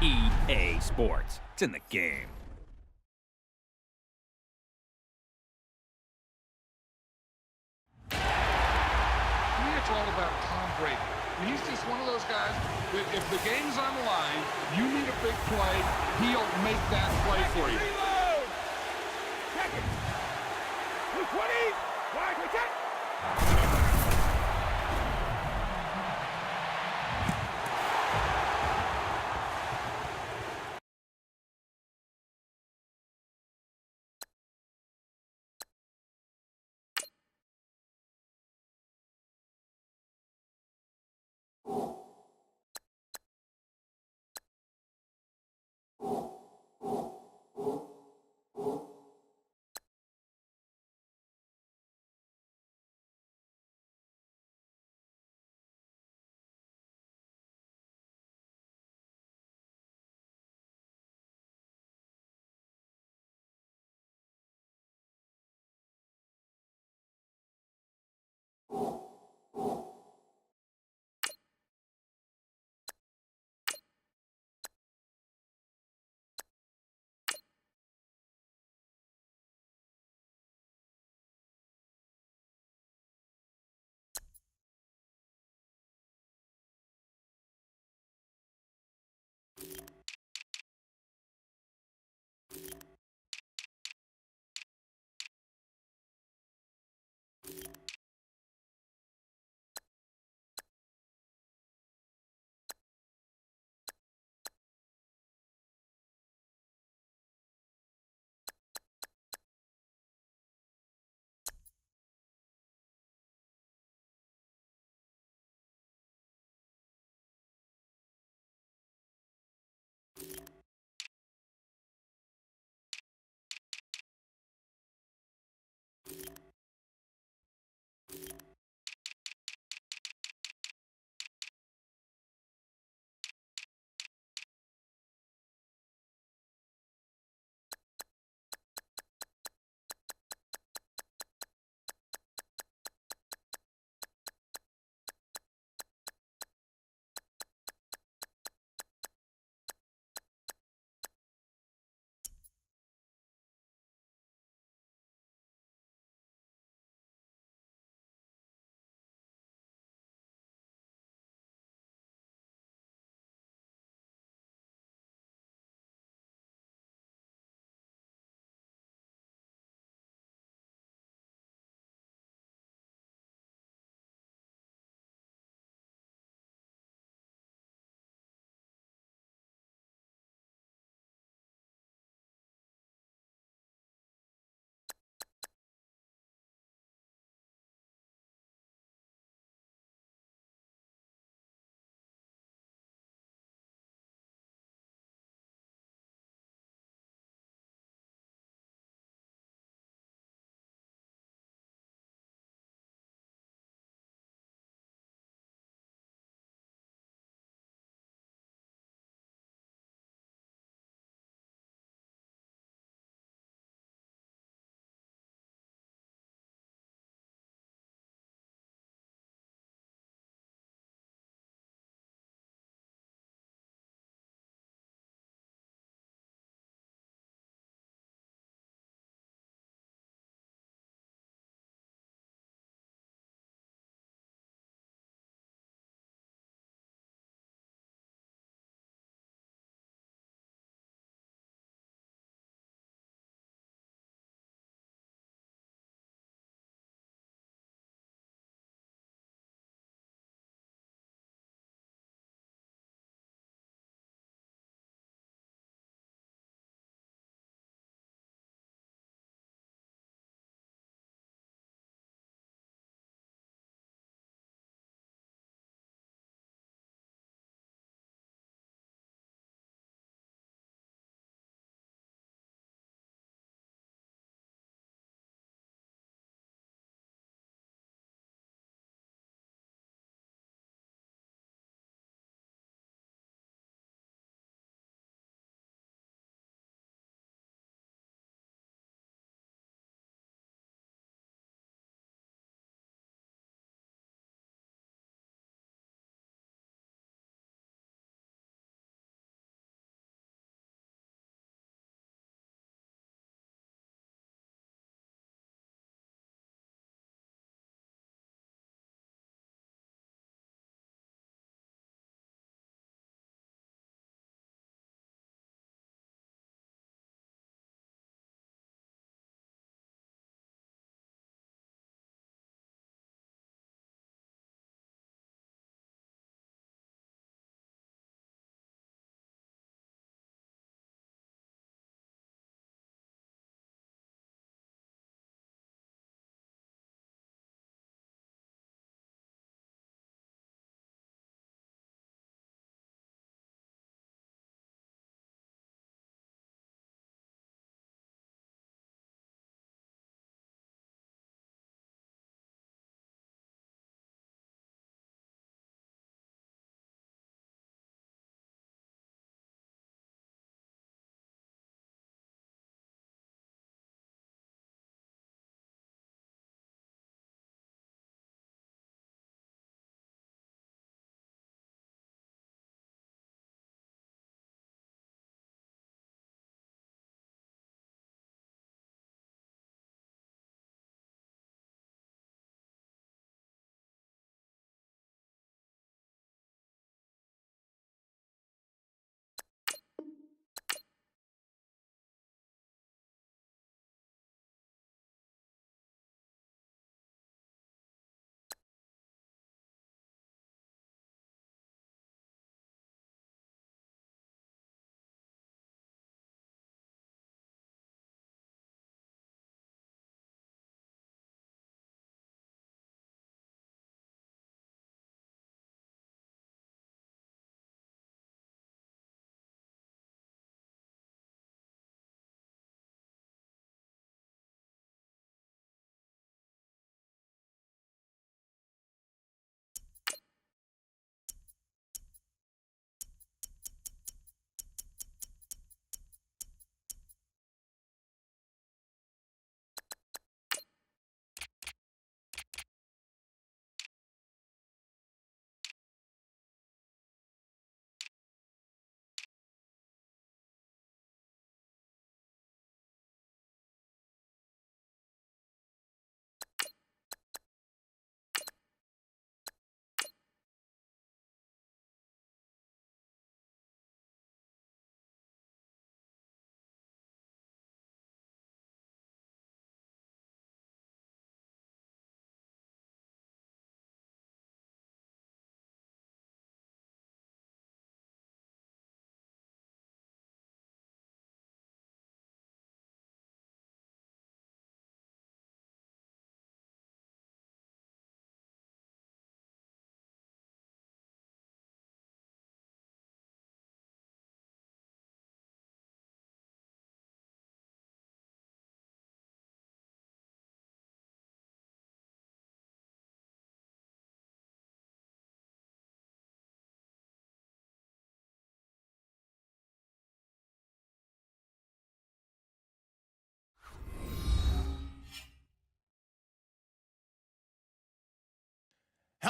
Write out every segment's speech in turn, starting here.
EA Sports. It's in the game. To me, it's all about Tom Brady. He's just one of those guys that if the game's on the line, you need a big play, he'll make that play for you. Reload! Check it! 220! Wide, check!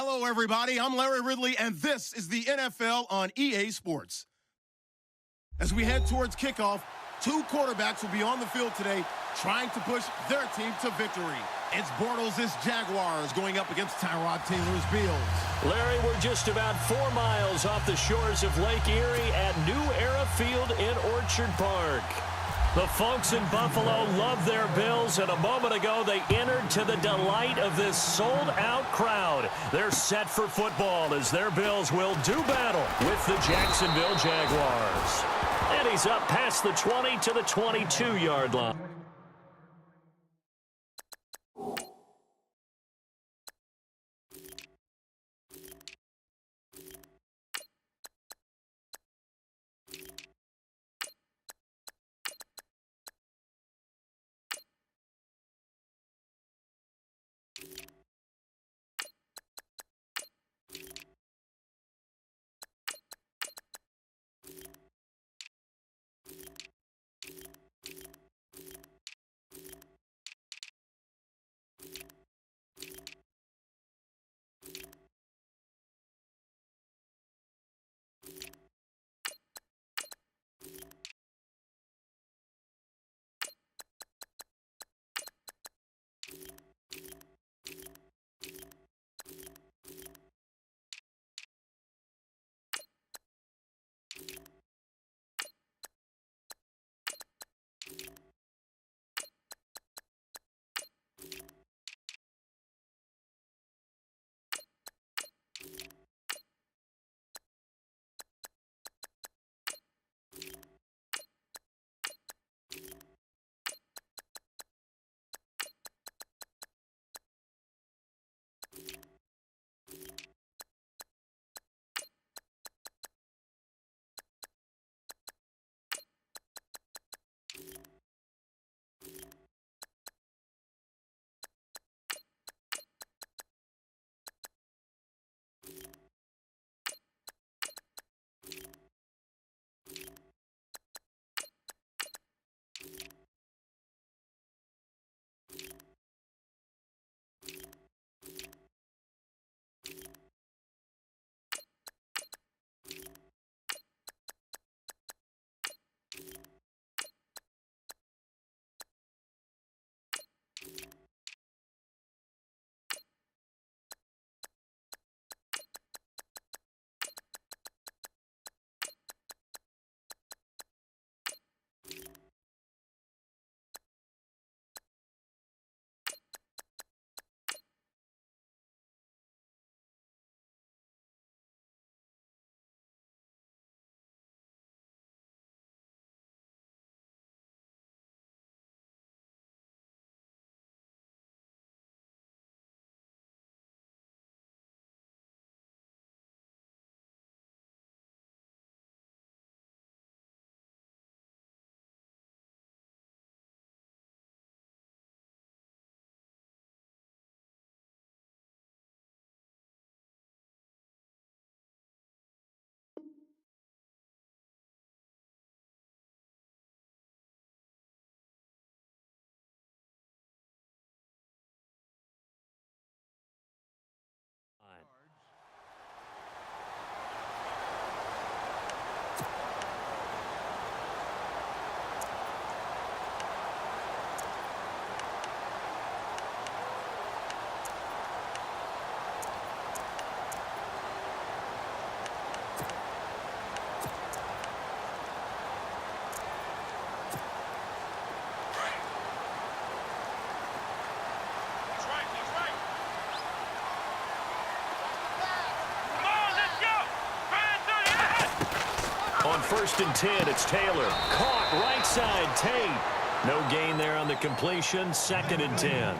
Hello, everybody. I'm Larry Ridley, and this is the NFL on EA Sports. As we head towards kickoff, two quarterbacks will be on the field today trying to push their team to victory. It's Bortles' Jaguars going up against Tyrod Taylor's Bills. Larry, we're just about 4 miles off the shores of Lake Erie at New Era Field in Orchard Park. The folks in Buffalo love their Bills, and a moment ago they entered to the delight of this sold-out crowd. They're set for football as their Bills will do battle with the Jacksonville Jaguars. And he's up past the 20 to the 22-yard line. On 1st and 10, it's Taylor. Caught right side, Tate. No gain there on the completion. 2nd and 10.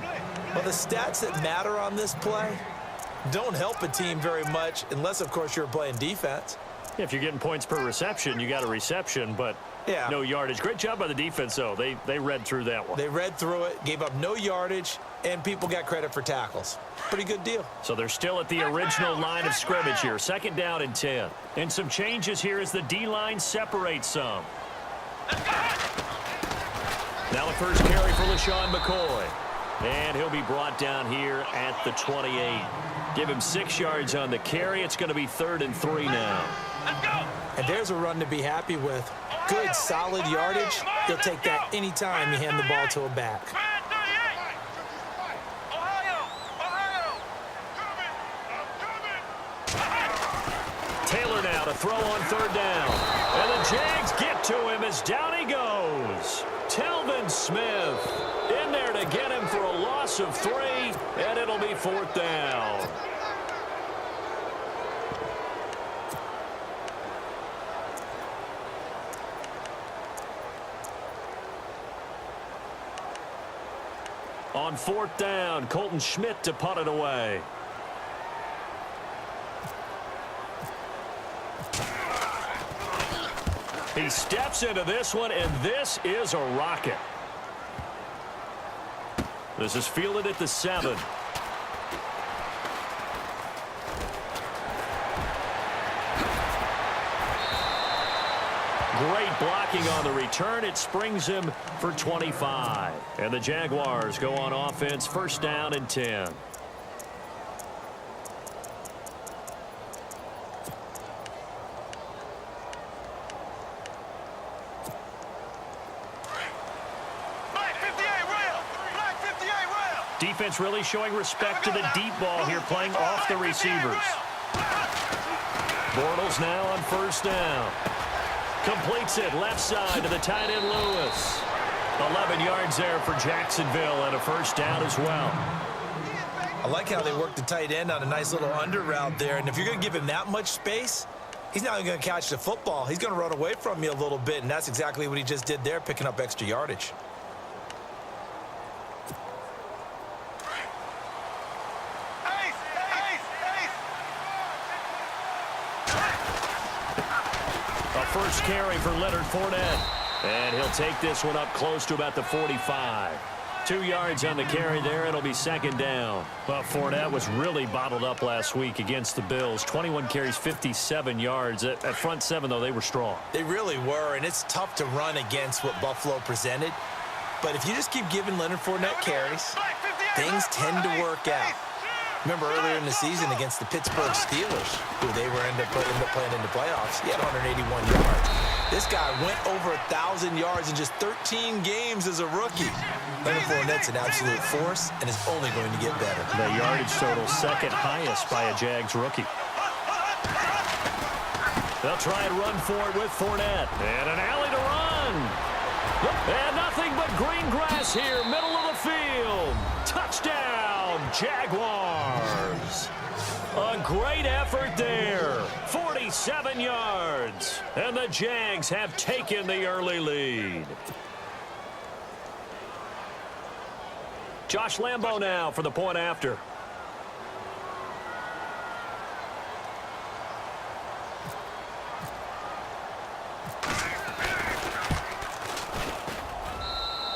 Well, the stats that matter on this play don't help a team very much unless, of course, you're playing defense. If you're getting points per reception, you got a reception, but no yardage. Great job by the defense, though. They read through that one. They read through it, gave up no yardage, and people got credit for tackles. Pretty good deal. So they're still at the original line of scrimmage here. 2nd down and 10. And some changes here as the D-line separates some. Now the first carry for LaShawn McCoy. And he'll be brought down here at the 28. Give him 6 yards on the carry. It's going to be 3rd and 3 now. Let's go. And there's a run to be happy with. Good, solid yardage. He'll take that anytime you hand the ball to a back. Taylor now to throw on 3rd down. And the Jags get to him as down he goes. Telvin Smith in there to get him for a loss of 3, and it'll be 4th down. On 4th down, Colton Schmidt to punt it away. He steps into this one, and this is a rocket. This is fielded at the 7. Great blocking on the return. It springs him for 25. And the Jaguars go on offense, 1st down and 10. Defense really showing respect to the deep ball here, playing off the receivers. Bortles now on 1st down. Completes it left side to the tight end Lewis. 11 yards there for Jacksonville and a 1st down as well. I like how they work the tight end on a nice little under route there. And if you're going to give him that much space, he's not going to catch the football. He's going to run away from you a little bit, and that's exactly what he just did there, picking up extra yardage. First carry for Leonard Fournette. And he'll take this one up close to about the 45. 2 yards on the carry there. It'll be 2nd down. Well, Fournette was really bottled up last week against the Bills. 21 carries, 57 yards. At front 7, though, they were strong. They really were, and it's tough to run against what Buffalo presented. But if you just keep giving Leonard Fournette carries, things tend to work out. Remember earlier in the season against the Pittsburgh Steelers, who they were end up playing in the playoffs, he had 181 yards. This guy went over 1,000 yards in just 13 games as a rookie. Leonard Fournette's an absolute force and is only going to get better. The yardage total 2nd highest by a Jags rookie. They'll try and run for it with Fournette. And an alley to run. And nothing but green grass here, middle of the field. Touchdown, Jaguars. A great effort there. 47 yards. And the Jags have taken the early lead. Josh Lambo now for the point after.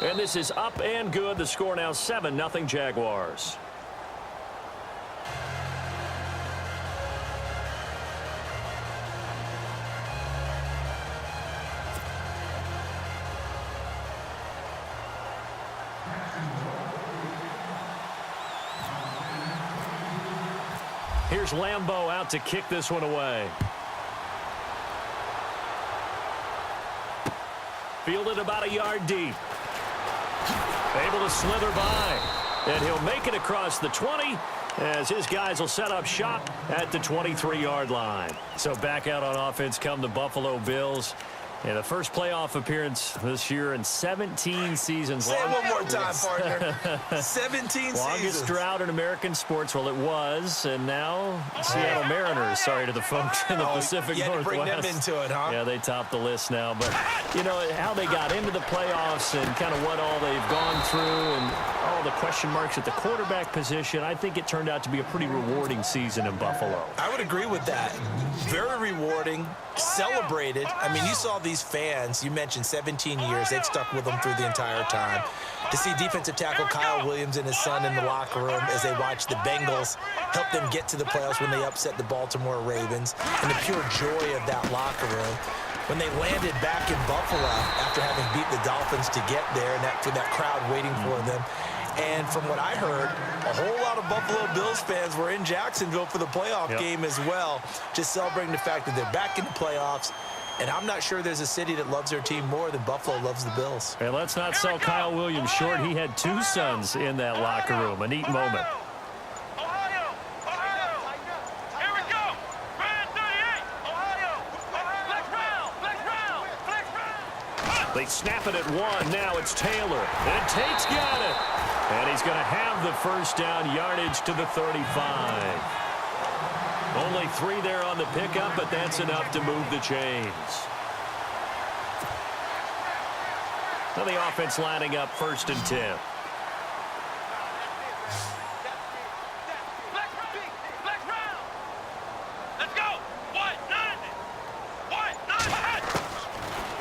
And this is up and good. The score now 7-0 Jaguars. Here's Lambo out to kick this one away. Fielded about a yard deep. Able to slither by. And he'll make it across the 20 as his guys will set up shop at the 23-yard line. So back out on offense come the Buffalo Bills. And the first playoff appearance this year in 17 seasons. Say it one more time, partner. 17 seasons. Longest drought in American sports. Well, it was. And now Seattle Mariners, sorry to the folks in the Pacific you had Northwest. to bring them into it, huh? Yeah, they topped the list now. But, you know, how they got into the playoffs and kind of what all they've gone through and all the question marks at the quarterback position, I think it turned out to be a pretty rewarding season in Buffalo. I would agree with that. Very rewarding. Celebrated. I mean, you saw these fans, you mentioned 17 years, they've stuck with them through the entire time. To see defensive tackle Kyle Williams and his son in the locker room as they watch the Bengals help them get to the playoffs when they upset the Baltimore Ravens, and the pure joy of that locker room. When they landed back in Buffalo after having beat the Dolphins to get there, and for that crowd waiting for them, And from what I heard, a whole lot of Buffalo Bills fans were in Jacksonville for the playoff game as well, just celebrating the fact that they're back in the playoffs. And I'm not sure there's a city that loves their team more than Buffalo loves the Bills. And let's not sell Kyle Williams short. He had 2 sons in that locker room. A neat moment. They snap it at 1. Now it's Taylor. And Tate's got it. And he's going to have the first down, yardage to the 35. Only 3 there on the pickup, but that's enough to move the chains. Now the offense lining up 1st and 10.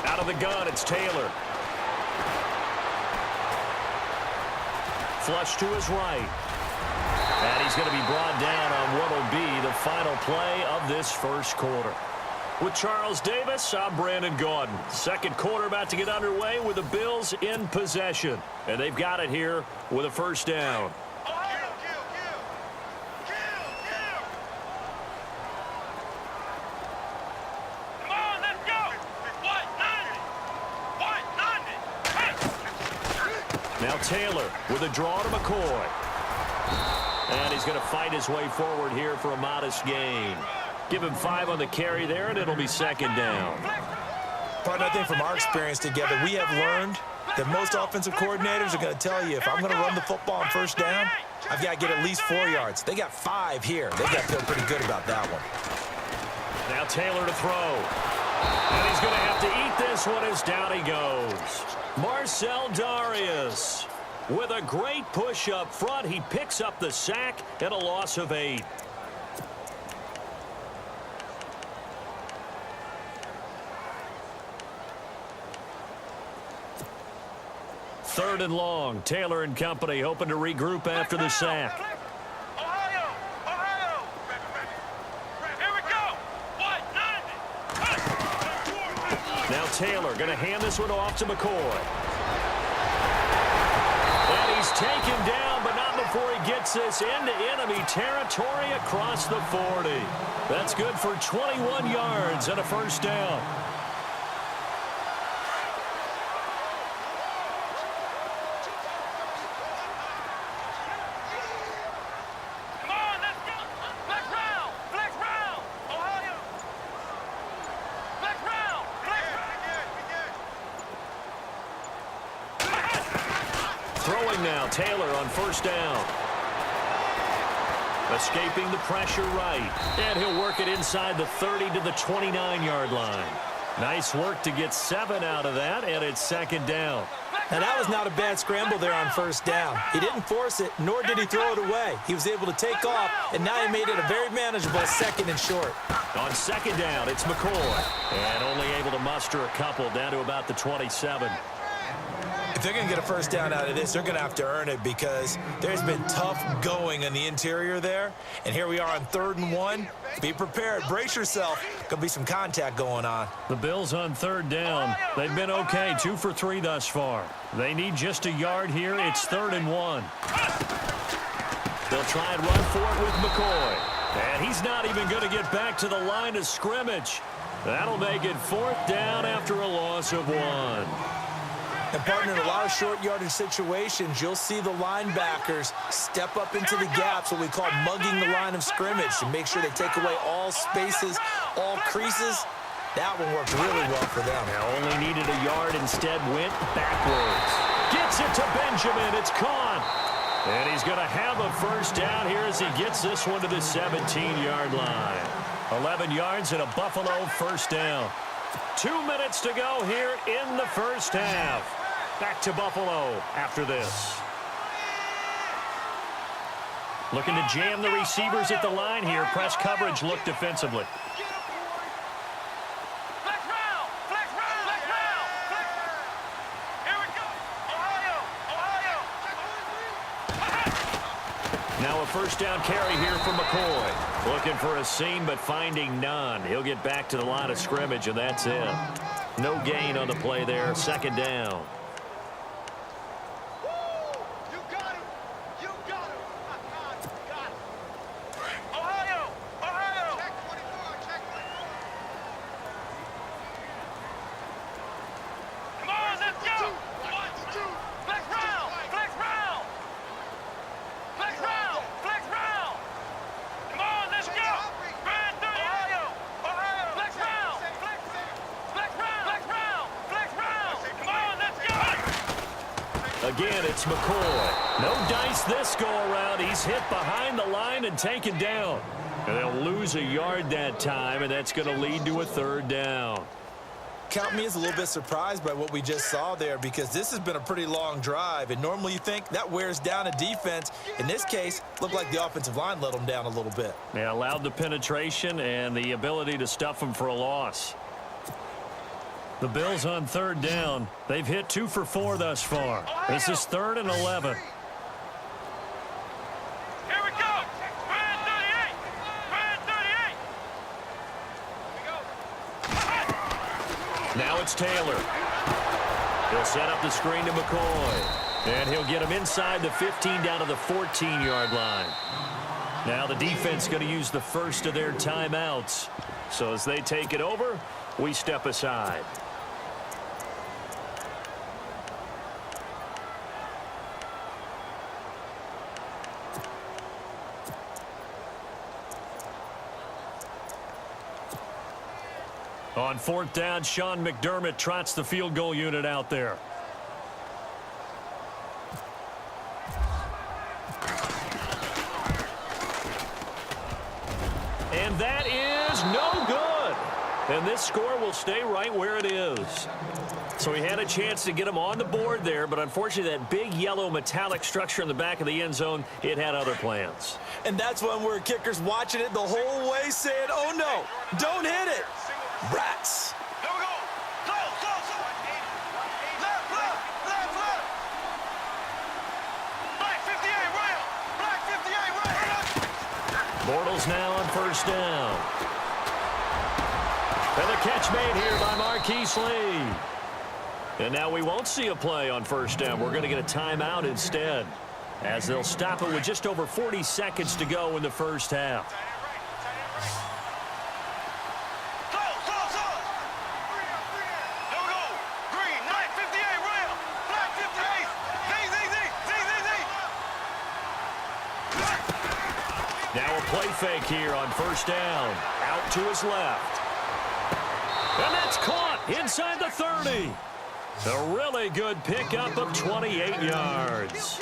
Out of the gun, it's Taylor. Flush to his right. And he's going to be brought down on what will be the final play of this first quarter. With Charles Davis, I'm Brandon Gaudin. Second quarter about to get underway with the Bills in possession. And they've got it here with a first down. Now Taylor with a draw to McCoy. And he's going to fight his way forward here for a modest gain. Give him 5 on the carry there, and it'll be second down. Partner, I think from our experience together, we have learned that most offensive coordinators are going to tell you, if I'm going to run the football on first down, I've got to get at least 4 yards. They got 5 here. They've got to feel pretty good about that one. Now Taylor to throw. And he's going to have to eat this one as down he goes. Marcel Darius with a great push up front. He picks up the sack and a loss of 8. Third and long. Taylor and company hoping to regroup after the sack. Now Taylor going to hand this one off to McCoy. And he's taken down, but not before he gets this into enemy territory across the 40. That's good for 21 yards and a first down. Throwing now, Taylor on first down. Escaping the pressure right. And he'll work it inside the 30 to the 29-yard line. Nice work to get 7 out of that, and it's second down. Now, that was not a bad scramble there on first down. He didn't force it, nor did he throw it away. He was able to take off, and now he made it a very manageable 2nd and short. On second down, it's McCoy. And only able to muster a couple down to about the 27. If they're going to get a first down out of this, they're going to have to earn it because there's been tough going in the interior there. And here we are on 3rd and 1. Be prepared. Brace yourself. Going to be some contact going on. The Bills on 3rd down. They've been okay. 2 for 3 thus far. They need just a yard here. It's 3rd and 1. They'll try and run for it with McCoy. And he's not even going to get back to the line of scrimmage. That'll make it 4th down after a loss of 1. And, partner, in a lot of short yardage situations, you'll see the linebackers step up into the gaps, what we call mugging the line of scrimmage, to make sure they take away all spaces, all creases. That one worked really well for them. Now only needed a yard, instead went backwards. Gets it to Benjamin. It's caught. And he's going to have a first down here as he gets this one to the 17-yard line. 11 yards and a Buffalo first down. 2 minutes to go here in the first half. Back to Buffalo after this. Looking to jam the receivers at the line here. Press coverage look defensively. Now a first down carry here from McCoy. Looking for a seam, but finding none. He'll get back to the line of scrimmage, and that's it. No gain on the play there. Second down. Again, it's McCoy. No dice this go-around. He's hit behind the line and taken down. And they'll lose a yard that time, and that's going to lead to a third down. Count me as a little bit surprised by what we just saw there, because this has been a pretty long drive, and normally you think that wears down a defense. In this case, looked like the offensive line let them down a little bit. Yeah, allowed the penetration and the ability to stuff them for a loss. The Bills on third down. They've hit 2 for 4 thus far. This is 3rd and 11. Now it's Taylor. He'll set up the screen to McCoy. And he'll get him inside the 15 down to the 14-yard line. Now the defense going to use the first of their timeouts. So as they take it over, we step aside. On 4th down, Sean McDermott trots the field goal unit out there. And that is no good. And this score will stay right where it is. So he had a chance to get him on the board there, but unfortunately that big yellow metallic structure in the back of the end zone, it had other plans. And that's when we're kickers watching it the whole way saying, oh no, don't hit it. Rats. Here we go. Close. Left. Black 58, right. Bortles now on 1st down. And the catch made here by Marquise Lee. And now we won't see a play on 1st down. We're going to get a timeout instead, as they'll stop it with just over 40 seconds to go in the first half. Now a play fake here on 1st down. Out to his left. And that's caught inside the 30. A really good pickup of 28 yards.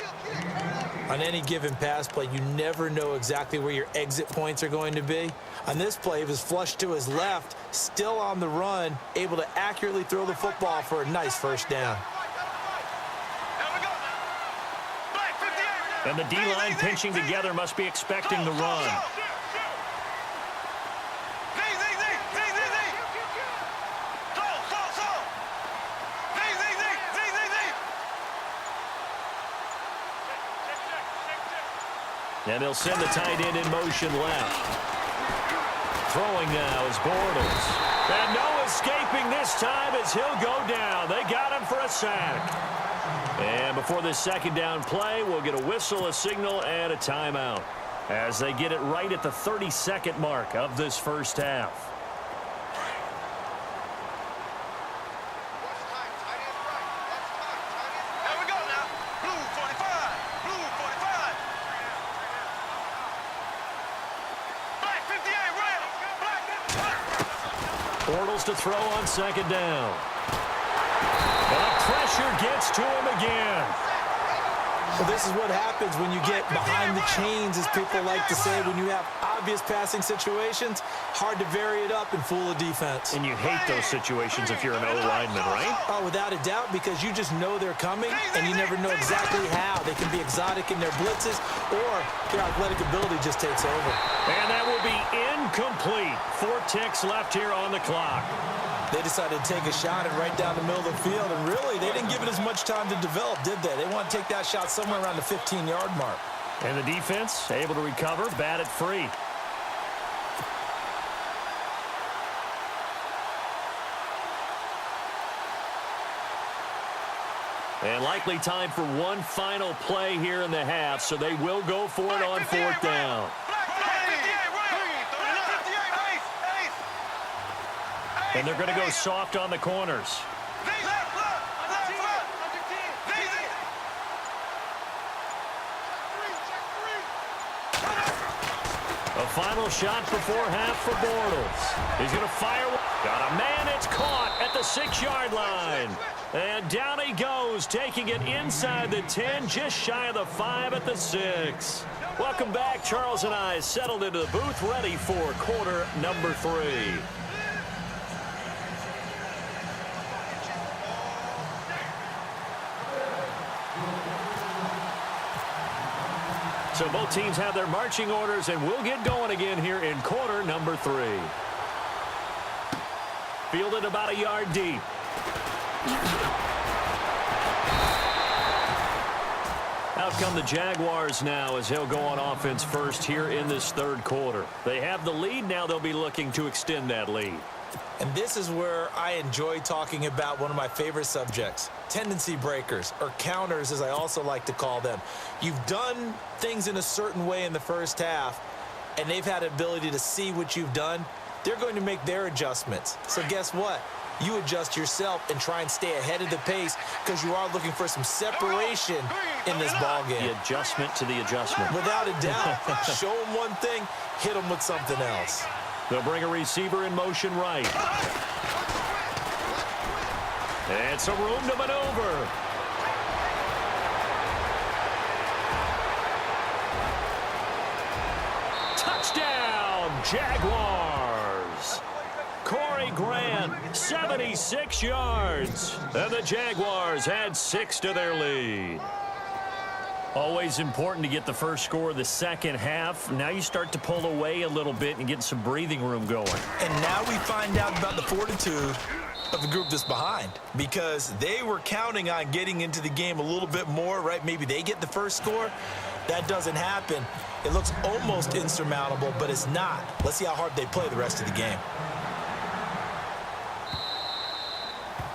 On any given pass play, you never know exactly where your exit points are going to be. On this play, it was flushed to his left, still on the run, able to accurately throw the football for a nice 1st down. And the D-line pinching together must be expecting the run. And they'll send the tight end in motion left. Throwing now is Bortles. And no escaping this time as he'll go down. They got him for a sack. And before this 2nd down play, we'll get a whistle, a signal, and a timeout as they get it right at the 32nd mark of this first half. Bortles to throw on 2nd down. And pressure gets to him again. Well, this is what happens when you get behind the chains, as people like to say, when you have obvious passing situations. Hard to vary it up and fool a defense. And you hate those situations if you're an O-lineman, right? Oh, without a doubt, because you just know they're coming, and you never know exactly how. They can be exotic in their blitzes, or their athletic ability just takes over. And that will be incomplete. 4 ticks left here on the clock. They decided to take a shot and right down the middle of the field, and really, they didn't give it as much time to develop, did they? They want to take that shot somewhere around the 15-yard mark. And the defense able to recover, bat it free. And likely time for one final play here in the half, so they will go for it on 4th down. And they're going to go soft on the corners. A final shot before half for Bortles. He's going to fire. Got a man. It's caught at the 6-yard line. And down he goes, taking it inside the 10, just shy of the 5 at the 6. Welcome back. Charles and I settled into the booth, ready for quarter number 3. So both teams have their marching orders, and we'll get going again here in quarter number 3. Fielded about a yard deep. Out come the Jaguars now as they'll go on offense first here in this third quarter. They have the lead. Now they'll be looking to extend that lead. And this is where I enjoy talking about one of my favorite subjects, tendency breakers, or counters as I also like to call them. You've done things in a certain way in the first half, and they've had an ability to see what you've done. They're going to make their adjustments. So guess what? You adjust yourself and try and stay ahead of the pace because you are looking for some separation in this ball game. The adjustment to the adjustment. Without a doubt. Show them one thing, hit them with something else. They'll bring a receiver in motion right. And some room to maneuver. Touchdown, Jaguars. Corey Grant, 76 yards. And the Jaguars add 6 to their lead. Always important to get the first score of the second half. Now you start to pull away a little bit and get some breathing room going. And now we find out about the fortitude of the group that's behind, because they were counting on getting into the game a little bit more, right? Maybe they get the first score. That doesn't happen. It looks almost insurmountable, but it's not. Let's see how hard they play the rest of the game.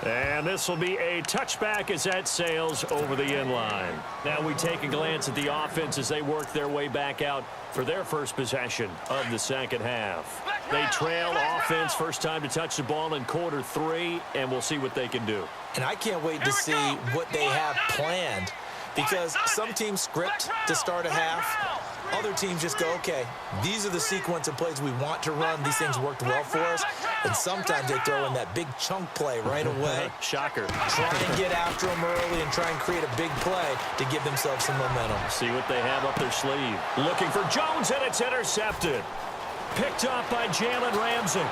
And this will be a touchback as that sails over the end line. Now we take a glance at the offense as they work their way back out for their first possession of the second half. They trail offense, first time to touch the ball in quarter 3, and we'll see what they can do. And I can't wait to see what they have planned, because some teams script to start a half. Other teams just go, okay, these are the sequence of plays we want to run. These things worked well for us. And sometimes they throw in that big chunk play right away. Shocker. Try and get after them early and try and create a big play to give themselves some momentum. See what they have up their sleeve. Looking for Jones, and it's intercepted. Picked up by Jalen Ramsey.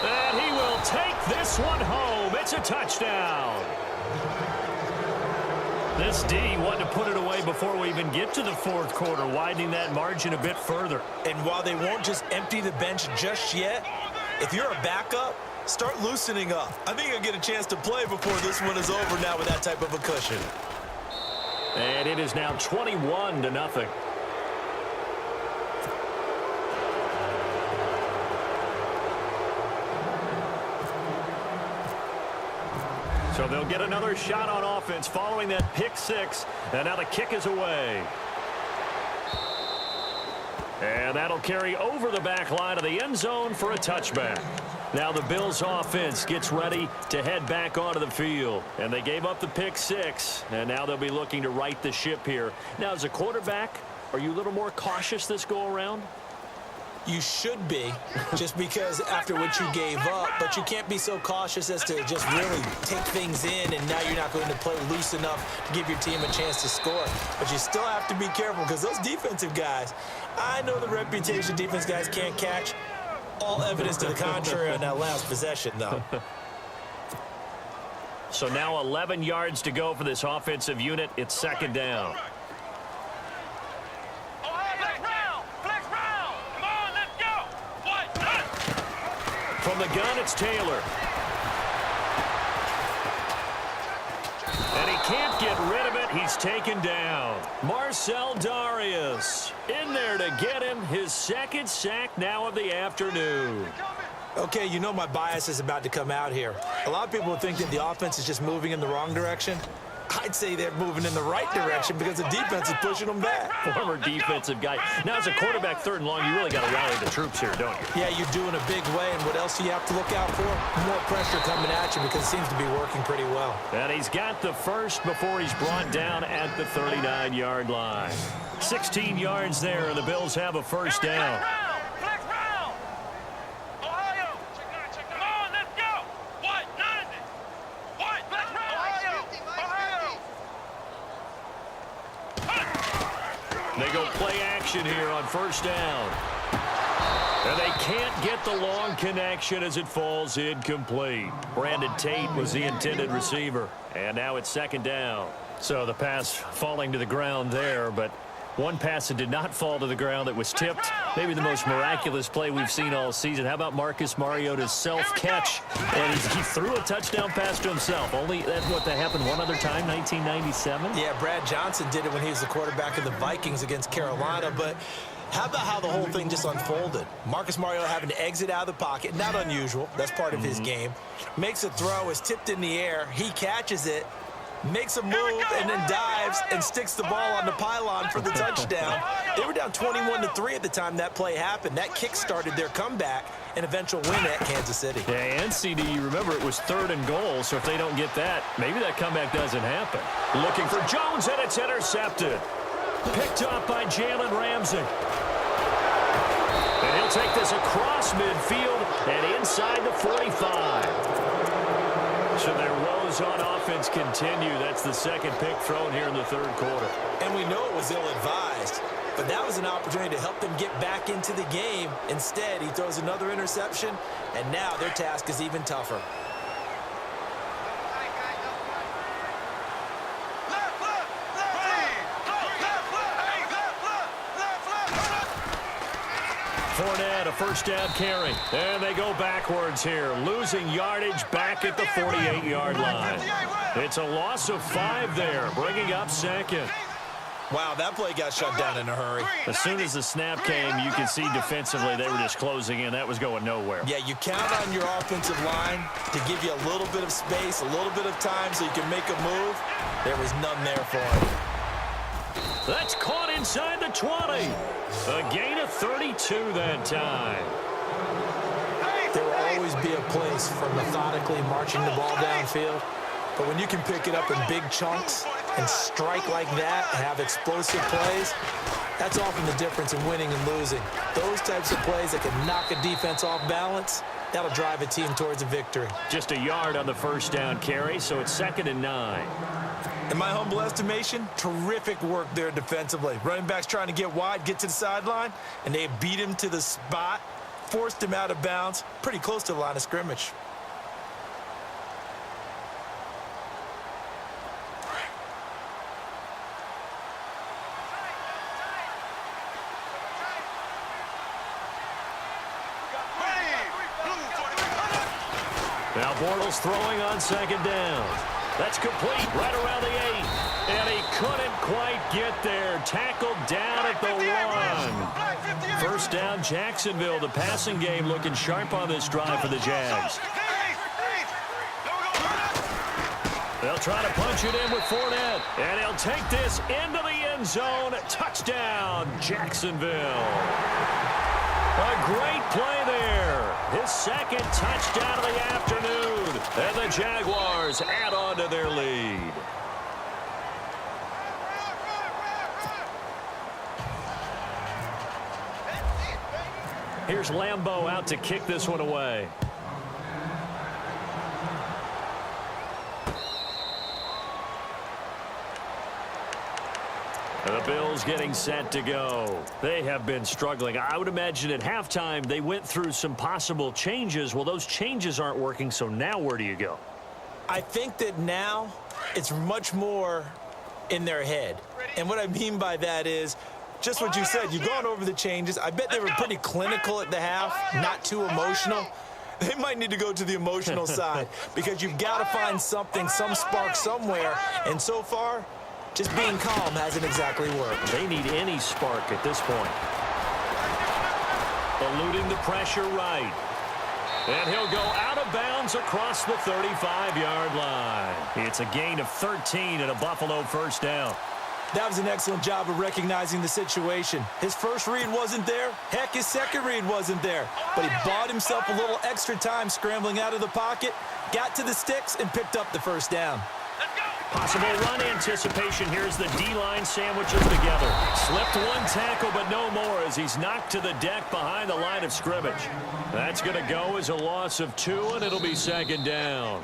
And he will take this one home. It's a touchdown. This D wanted to put it away before we even get to the fourth quarter, widening that margin a bit further. And while they won't just empty the bench just yet, if you're a backup, start loosening up. I think you'll get a chance to play before this one is over now with that type of a cushion. And it is now 21-0. So they'll get another shot on offense following that pick 6. And now the kick is away. And that'll carry over the back line of the end zone for a touchback. Now the Bills offense gets ready to head back onto the field. And they gave up the pick 6. And now they'll be looking to right the ship here. Now as a quarterback, are you a little more cautious this go around? You should be, just because after what you gave up, but you can't be so cautious as to just really take things in, and now you're not going to play loose enough to give your team a chance to score. But you still have to be careful, because those defensive guys, I know the reputation defense guys can't catch. All evidence to the contrary on that last possession, though. So now 11 yards to go for this offensive unit. It's second down. From the gun, it's Taylor. And he can't get rid of it. He's taken down. Marcel Darius in there to get him. His second sack now of the afternoon. Okay, you know my bias is about to come out here. A lot of people think that the offense is just moving in the wrong direction. I'd say they're moving in the right direction because the defense is pushing them back. Former defensive guy. Now, as a quarterback, 3rd and long, you really got to rally the troops here, don't you? Yeah, you do in a big way. And what else do you have to look out for? More pressure coming at you because it seems to be working pretty well. And he's got the first before he's brought down at the 39-yard line. 16 yards there, and the Bills have a first down. play action here on first down. And they can't get the long connection as it falls incomplete. Brandon Tate was the intended receiver. And now it's second down. So the pass falling to the ground there, but one pass that did not fall to the ground that was tipped. Maybe the most miraculous play we've seen all season. How about Marcus Mariota's self-catch? And he threw a touchdown pass to himself. Only that's what that happened one other time, 1997. Yeah, Brad Johnson did it when he was the quarterback of the Vikings against Carolina. But how about how the whole thing just unfolded? Marcus Mariota having to exit out of the pocket. Not unusual. That's part of his game. Makes a throw, is tipped in the air. He catches it, makes a move, and then dives and sticks the ball on the pylon for the touchdown. They were down 21-3 at the time that play happened. That kick started their comeback and eventual win at Kansas City. Yeah, and CD, you remember it was 3rd and goal, so if they don't get that, maybe that comeback doesn't happen. Looking for Jones, and it's intercepted. Picked up by Jalen Ramsey. And he'll take this across midfield and inside the 45. So their woes on offense continue. That's the second pick thrown here in the third quarter. And we know it was ill-advised, but that was an opportunity to help them get back into the game. Instead, he throws another interception, and now their task is even tougher. Fournette, a first down carry. And they go backwards here, losing yardage back at the 48-yard line. It's a loss of 5 there, bringing up second. Wow, that play got shut down in a hurry. As soon as the snap came, you could see defensively they were just closing in. That was going nowhere. Yeah, you count on your offensive line to give you a little bit of space, a little bit of time so you can make a move. There was none there for him. That's caught inside the 20. A gain of 32 that time. There will always be a place for methodically marching the ball downfield. But when you can pick it up in big chunks and strike like that and have explosive plays, that's often the difference in winning and losing. Those types of plays that can knock a defense off balance, that'll drive a team towards a victory. Just a yard on the first down carry, so it's 2nd and 9. In my humble estimation, terrific work there defensively. Running backs trying to get wide, get to the sideline, and they beat him to the spot, forced him out of bounds, pretty close to the line of scrimmage. Now Bortles throwing on 2nd down. That's complete right around the 8. And he couldn't quite get there. Tackled down at the 1. First down, Jacksonville. The passing game looking sharp on this drive for the Jags. They'll try to punch it in with Fournette. And he'll take this into the end zone. Touchdown, Jacksonville. A great play there. His second touchdown of the afternoon. And the Jaguars add on to their lead. Here's Lambeau out to kick this one away. The Bills getting set to go. They have been struggling. I would imagine at halftime they went through some possible changes. Well, those changes aren't working, so now where do you go? I think that now it's much more in their head. And what I mean by that is just what you said. You've gone over the changes. I bet they were pretty clinical at the half, not too emotional. They might need to go to the emotional side because you've got to find something, some spark somewhere. And so far, just being calm hasn't exactly worked. They need any spark at this point. Eluding the pressure right. And he'll go out of bounds across the 35-yard line. It's a gain of 13 and a Buffalo first down. That was an excellent job of recognizing the situation. His first read wasn't there. Heck, his second read wasn't there. But he bought himself a little extra time scrambling out of the pocket, got to the sticks, and picked up the first down. Possible run anticipation. Here's the D-line sandwiches together. Slipped one tackle, but no more as he's knocked to the deck behind the line of scrimmage. That's going to go as a loss of 2, and it'll be second down.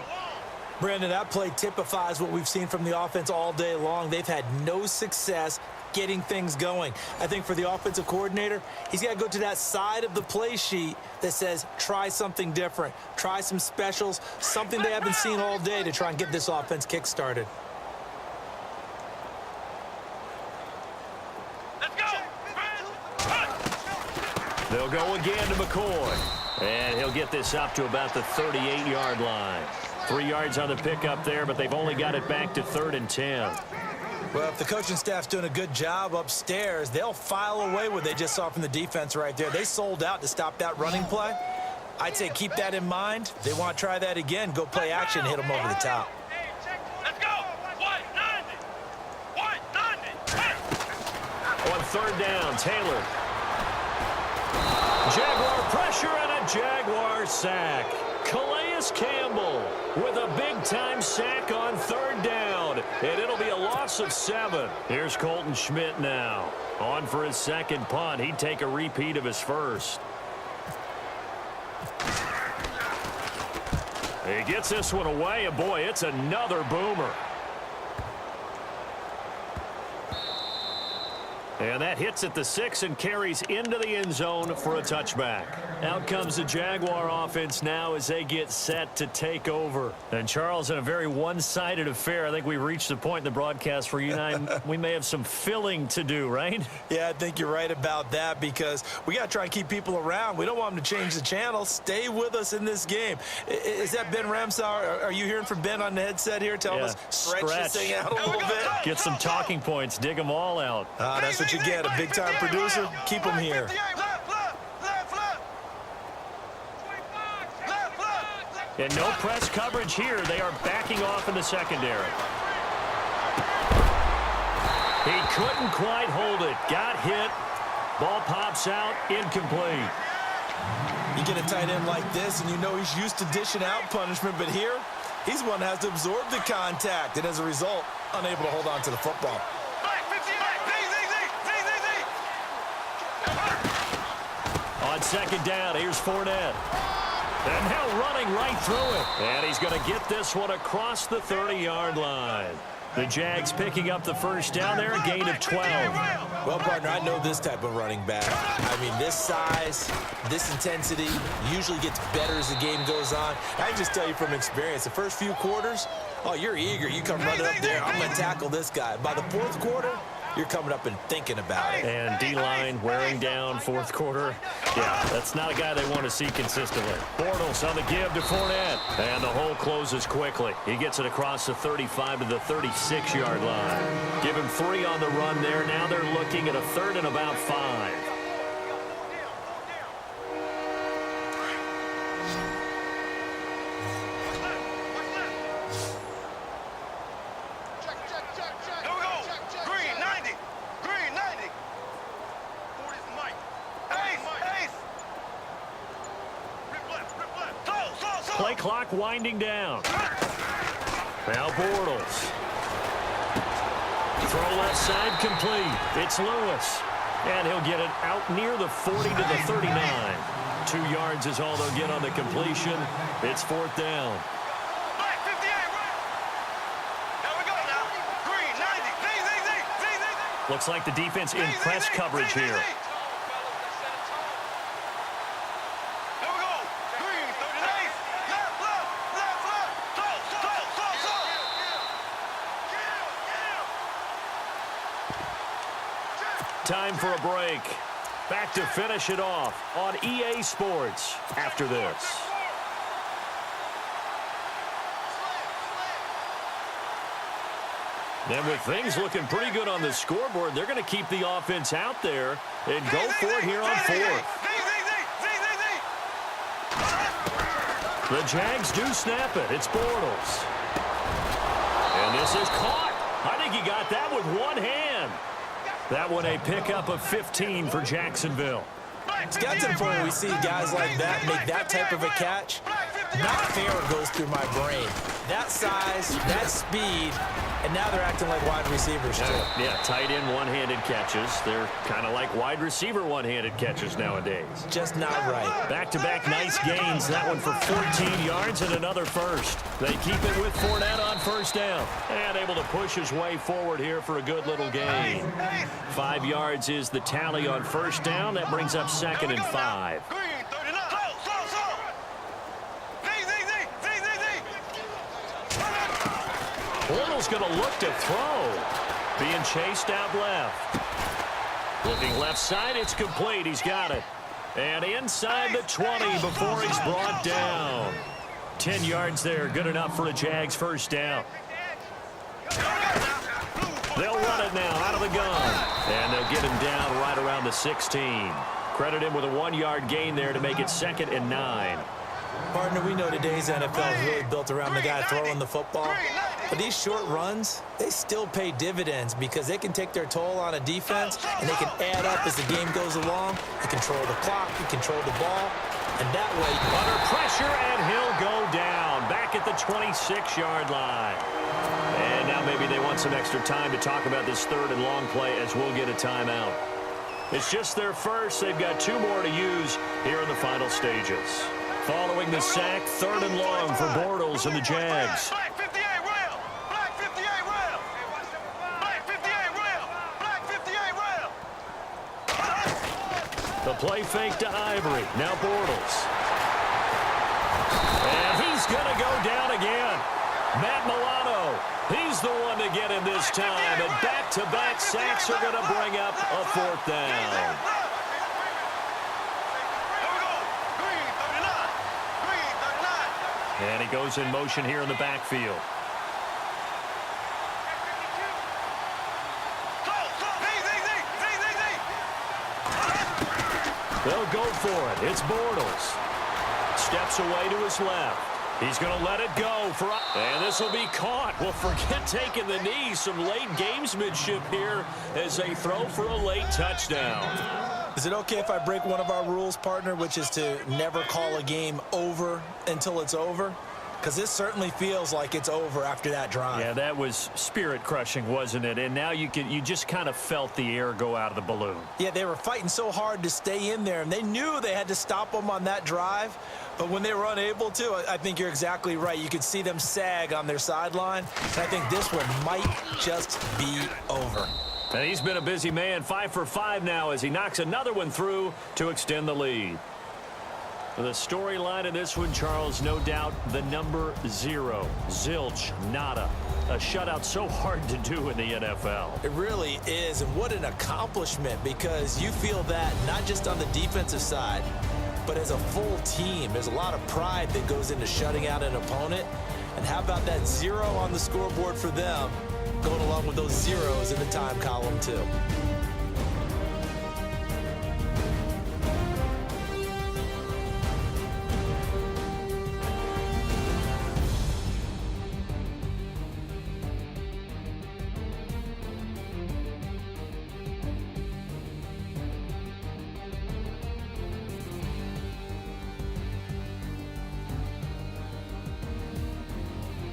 Brandon, that play typifies what we've seen from the offense all day long. They've had no success getting things going. I think for the offensive coordinator, he's got to go to that side of the play sheet that says try something different, try some specials, something they haven't seen all day to try and get this offense kick-started. They'll go again to McCoy. And he'll get this up to about the 38-yard line. 3 yards on the pickup there, but they've only got it back to 3rd and 10. Well, if the coaching staff's doing a good job upstairs, they'll file away what they just saw from the defense right there. They sold out to stop that running play. I'd say keep that in mind. If they want to try that again, go play action, hit them over the top. Let's go. 190. 190. On 3rd down, Taylor. Jaguar pressure and a Jaguar sack. Calais Campbell with a big-time sack on 3rd down, and it'll be a loss of 7. Here's Colton Schmidt now. On for his second punt. He'd take a repeat of his first. He gets this one away, and boy, it's another boomer. And that hits at the 6 and carries into the end zone for a touchback. Out comes the Jaguar offense now as they get set to take over. And Charles, in a very one-sided affair, I think we've reached the point in the broadcast where you and I, we may have some filling to do, right? Yeah, I think you're right about that because we got to try and keep people around. We don't want them to change the channel. Stay with us in this game. Is that Ben Ramsauer? Are you hearing from Ben on the headset here? Tell us, stretch this thing out a little bit. Get some talking points. Dig them all out. That's what you get. A big-time producer. Keep them here. And no press coverage here. They are backing off in the secondary. He couldn't quite hold it. Got hit. Ball pops out. Incomplete. You get a tight end like this, and you know he's used to dishing out punishment, but here, he's one that has to absorb the contact, and as a result, unable to hold on to the football. On 2nd down, here's Fournette. And now running right through it. And he's going to get this one across the 30-yard line. The Jags picking up the first down there, a gain of 12. Well, partner, I know this type of running back. I mean, this size, this intensity usually gets better as the game goes on. I can just tell you from experience, the first few quarters, oh, you're eager. You come running up there, I'm going to tackle this guy. By the 4th quarter, you're coming up and thinking about it. And D-line wearing down 4th quarter. Yeah, that's not a guy they want to see consistently. Bortles on the give to Fournette. And the hole closes quickly. He gets it across the 35 to the 36-yard line. Give him 3 on the run there. Now they're looking at a 3rd and about 5. Play clock winding down. Now Bortles. Throw left side complete. It's Lewis. And he'll get it out near the 40 to the 39. 2 yards is all they'll get on the completion. It's 4th down. Looks like the defense in press coverage here. Time for a break. Back to finish it off on EA Sports after this. And with things looking pretty good on the scoreboard, they're going to keep the offense out there and go for it here on 4th. The Jags do snap it. It's Bortles. And this is caught. I think he got that with one hand. That one a pickup of 15 for Jacksonville. It's got to the point where we see guys like that make that type of a catch. Not fair goes through my brain. That size, that speed, And now they're acting like wide receivers, too. Yeah, tight end one-handed catches. They're kind of like wide receiver one-handed catches nowadays. Just not right. Back-to-back nice gains. That one for 14 yards and another first. They keep it with Fournette on first down. And able to push his way forward here for a good little gain. 5 yards is the tally on first down. That brings up 2nd and 5. Bortles going to look to throw. Being chased out left. Looking left side, it's complete. He's got it. And inside the 20 before he's brought down. 10 yards there, good enough for a Jags first down. They'll run it now out of the gun. And they'll get him down right around the 16. Credit him with a 1-yard gain there to make it 2nd and 9. Partner, we know today's NFL is really built around the guy throwing the football. But these short runs, they still pay dividends because they can take their toll on a defense and they can add up as the game goes along. They control the clock, they control the ball, and that way... Under pressure, and he'll go down back at the 26-yard line. And now maybe they want some extra time to talk about this 3rd and long play as we'll get a timeout. It's just their first. They've got 2 more to use here in the final stages. Following the sack, 3rd and long for Bortles and the Jags. The play fake to Ivory. Now Bortles. And he's going to go down again. Matt Milano, he's the one to get him this time. And back-to-back sacks are going to bring up a 4th down. And he goes in motion here in the backfield. They'll go for it. It's Bortles. Steps away to his left. He's going to let it go. And this will be caught. Well, forget taking the knee. Some late gamesmanship here as they throw for a late touchdown. Is it okay if I break one of our rules, partner, which is to never call a game over until it's over? Because this certainly feels like it's over after that drive. Yeah, that was spirit-crushing, wasn't it? And now you just kind of felt the air go out of the balloon. Yeah, they were fighting so hard to stay in there, and they knew they had to stop them on that drive. But when they were unable to, I think you're exactly right. You could see them sag on their sideline. And I think this one might just be over. And he's been a busy man, 5 for 5 now as he knocks another one through to extend the lead. The storyline in this one, Charles, no doubt the number 0. Zilch, nada. A shutout so hard to do in the NFL. It really is, and what an accomplishment, because you feel that not just on the defensive side, but as a full team. There's a lot of pride that goes into shutting out an opponent. And how about that 0 on the scoreboard for them, going along with those zeros in the time column, too.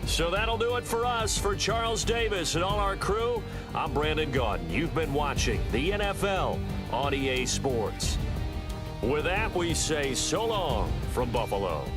So that'll do it for us. For Charles Davis and all our crew, I'm Brandon Gaudin. You've been watching the NFL on EA Sports. With that, we say so long from Buffalo.